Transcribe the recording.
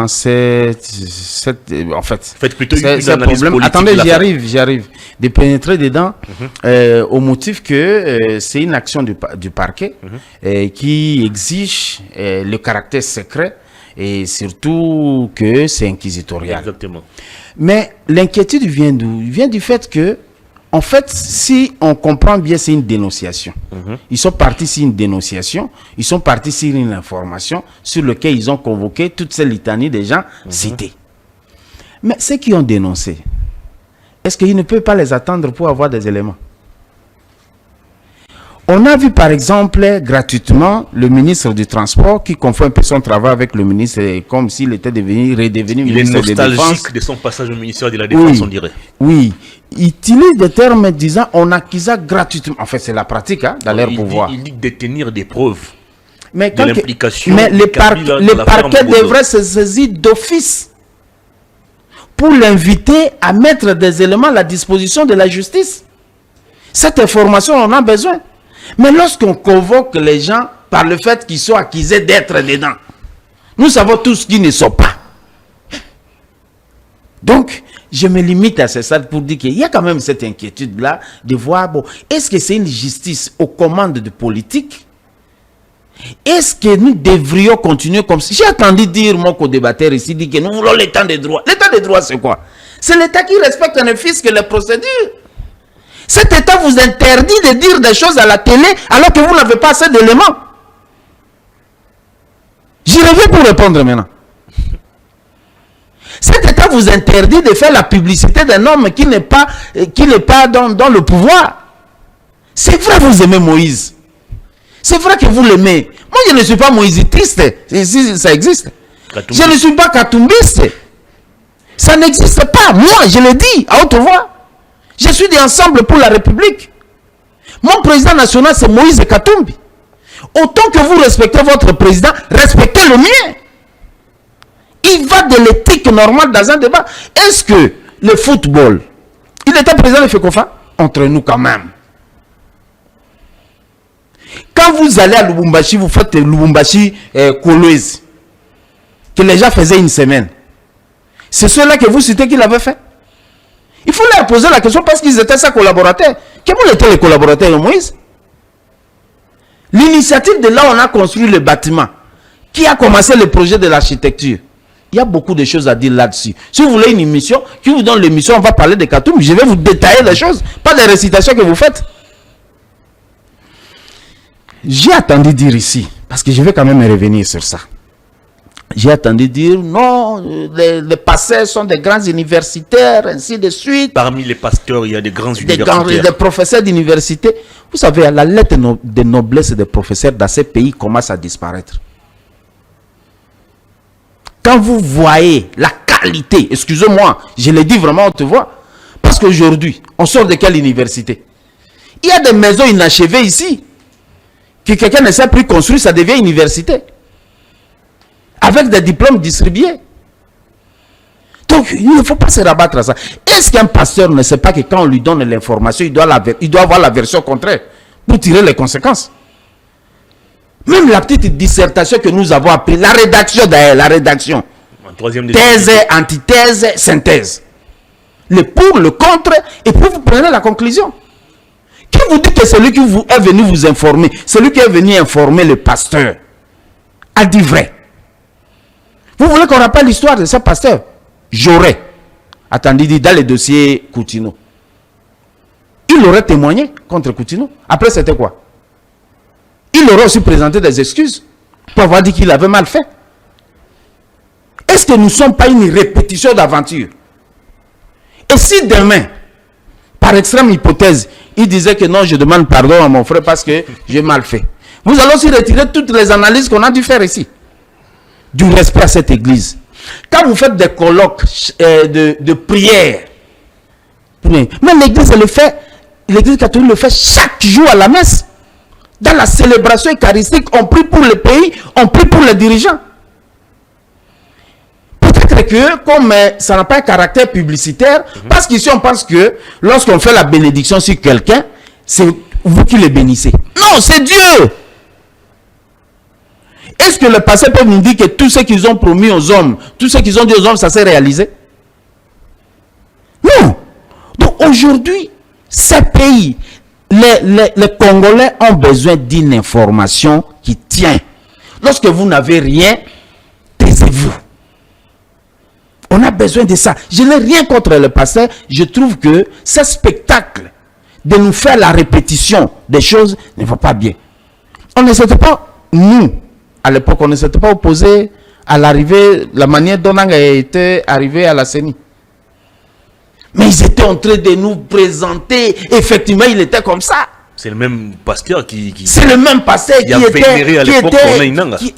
dans en fait, faites plutôt une c'est analyse politique. Attendez, j'y arrive. De pénétrer dedans au motif que c'est une action du parquet qui exige le caractère secret et surtout que c'est inquisitorial. Exactement. Mais l'inquiétude vient d'où? Il vient du fait que, en fait, si on comprend bien, c'est une dénonciation. Ils sont partis sur une dénonciation, ils sont partis sur une information sur laquelle ils ont convoqué toutes ces litanies des gens cités. Mais ceux qui ont dénoncé, est-ce qu'ils ne peuvent pas les attendre pour avoir des éléments? On a vu par exemple gratuitement le ministre du Transport qui confond un peu son travail avec le ministre comme s'il était redevenu ministre de la Défense. Il est nostalgique de son passage au ministère de la Défense, on dirait. Oui, il utilise des termes disant on acquisa gratuitement. En fait, c'est la pratique dans leur pouvoir. Il dit détenir des preuves mais de l'implication. Mais les parquets devraient se saisir d'office pour l'inviter à mettre des éléments à la disposition de la justice. Cette information, on en a besoin. Mais lorsqu'on convoque les gens par le fait qu'ils sont accusés d'être dedans, nous savons tous qu'ils ne sont pas. Donc, je me limite à ce stade pour dire qu'il y a quand même cette inquiétude-là de voir, bon, est-ce que c'est une justice aux commandes de politique? Est-ce que nous devrions continuer comme ça? J'ai entendu dire, mon co-débatteur ici, dit que nous voulons l'état de droit. L'état de droit, c'est quoi? C'est l'État qui respecte ne fût-ce que les procédures. Cet État vous interdit de dire des choses à la télé alors que vous n'avez pas assez d'éléments. J'y reviens pour répondre maintenant. Cet État vous interdit de faire la publicité d'un homme qui n'est pas dans le pouvoir. C'est vrai que vous aimez Moïse. C'est vrai que vous l'aimez. Moi, je ne suis pas moïsitiste. Si ça existe. Je ne suis pas katumbiste. Ça n'existe pas. Moi, je le dis à haute voix. Je suis d'Ensemble pour la République. Mon président national, c'est Moïse Katumbi. Autant que vous respectez votre président, respectez le mien. Il va de l'éthique normale dans un débat. Est-ce que le football, il était président de FECOFA? Entre nous quand même. Quand vous allez à Lubumbashi, vous faites Lubumbashi Kolwezi, que les gens faisaient une semaine. C'est ceux-là que vous citez qui l'avaient fait. Il faut leur poser la question parce qu'ils étaient ses collaborateurs. Quels étaient les collaborateurs de Moïse? L'initiative de là où on a construit le bâtiment, qui a commencé le projet de l'architecture. Il y a beaucoup de choses à dire là-dessus. Si vous voulez une émission, qui vous donne l'émission, on va parler de Katoum. Je vais vous détailler les choses, pas des récitations que vous faites. J'ai attendu dire ici, parce que je vais quand même revenir sur ça. J'ai attendu dire non, les pasteurs sont des grands universitaires, ainsi de suite. Parmi les pasteurs, il y a des grands universitaires. Des professeurs d'université. Vous savez, la lettre de noblesse des professeurs dans ces pays commence à disparaître. Quand vous voyez la qualité, excusez-moi, je le dis vraiment, on te voit. Parce qu'aujourd'hui, on sort de quelle université? Il y a des maisons inachevées ici. Que quelqu'un ne sait plus construire, ça devient université. Avec des diplômes distribués. Donc, il ne faut pas se rabattre à ça. Est-ce qu'un pasteur ne sait pas que quand on lui donne l'information, il doit avoir la version contraire pour tirer les conséquences? Même la petite dissertation que nous avons appris, la rédaction d'ailleurs, la rédaction. Thèse, antithèse, synthèse. Le pour, le contre, et puis vous prenez la conclusion. Qui vous dit que celui qui est venu vous informer, celui qui est venu informer le pasteur, a dit vrai? Vous voulez qu'on rappelle l'histoire de ce pasteur? J'aurais, attendez, dit dans le dossier Coutinho. Il aurait témoigné contre Coutinho. Après, c'était quoi? Il aurait aussi présenté des excuses pour avoir dit qu'il avait mal fait. Est-ce que nous ne sommes pas une répétition d'aventure? Et si demain, par extrême hypothèse, il disait que non, je demande pardon à mon frère parce que j'ai mal fait. Vous allez aussi retirer toutes les analyses qu'on a dû faire ici. Du respect à cette église. Quand vous faites des colloques de prière, mais l'église le fait, l'église catholique le fait chaque jour à la messe. Dans la célébration eucharistique, on prie pour le pays, on prie pour les dirigeants. Peut-être que, comme ça n'a pas un caractère publicitaire, parce qu'ici on pense que lorsqu'on fait la bénédiction sur quelqu'un, c'est vous qui le bénissez. Non, c'est Dieu. Est-ce que le pasteur peut nous dire que tout ce qu'ils ont promis aux hommes, tout ce qu'ils ont dit aux hommes, ça s'est réalisé? Non. Donc aujourd'hui, ces pays, les Congolais ont besoin d'une information qui tient. Lorsque vous n'avez rien, taisez-vous. On a besoin de ça. Je n'ai rien contre le pasteur. Je trouve que ce spectacle de nous faire la répétition des choses ne va pas bien. On ne s'était pas, nous, à l'époque, on ne s'était pas opposé à l'arrivée, la manière dont on a été arrivé à la CENI. Mais ils étaient en train de nous présenter, effectivement, il était comme ça. C'est le même pasteur qui c'est le même pasteur qui